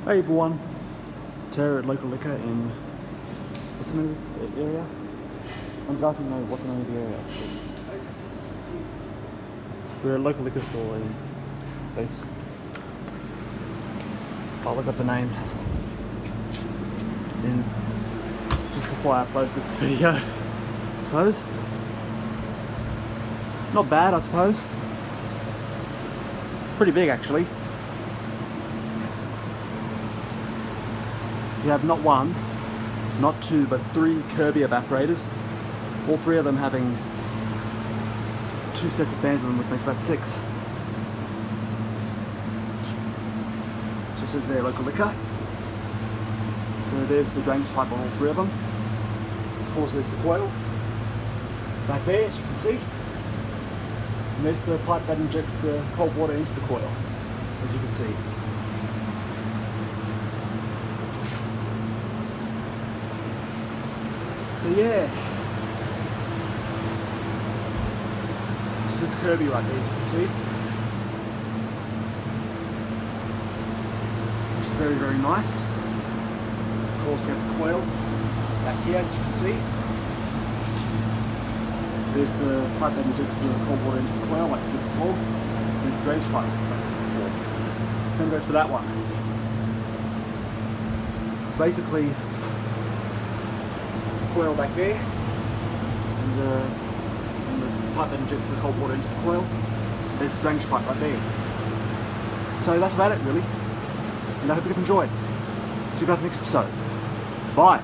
Hey everyone, Terra at Local Liquor in, what's the name of the area? I'm starting to know what the name of the area is. We're a local liquor store in Bates. I'll look up the name in just before I upload this video, I suppose. Not bad, I suppose. Pretty big actually. You have not one, not two, but three Kirby evaporators. All three of them having two sets of fans on them, which makes about six. So it says there, Local Liquor. So there's the drainage pipe on all three of them. Of course, there's the coil back there, as you can see. And there's the pipe that injects the cold water into the coil, as you can see. So yeah, this is Kirby right there, as you can see, which is very, very nice. Of course, we have the coil back here, as you can see. There's the pipe that injects the cold water into the coil, like I said before. And there's the drainage pipe, like I said before. Same goes for that one. So basically, coil back there, and the pipe that injects the cold water into the coil. There's the drainage pipe right there. So that's about it really, and I hope you've enjoyed. See you guys next episode. Bye!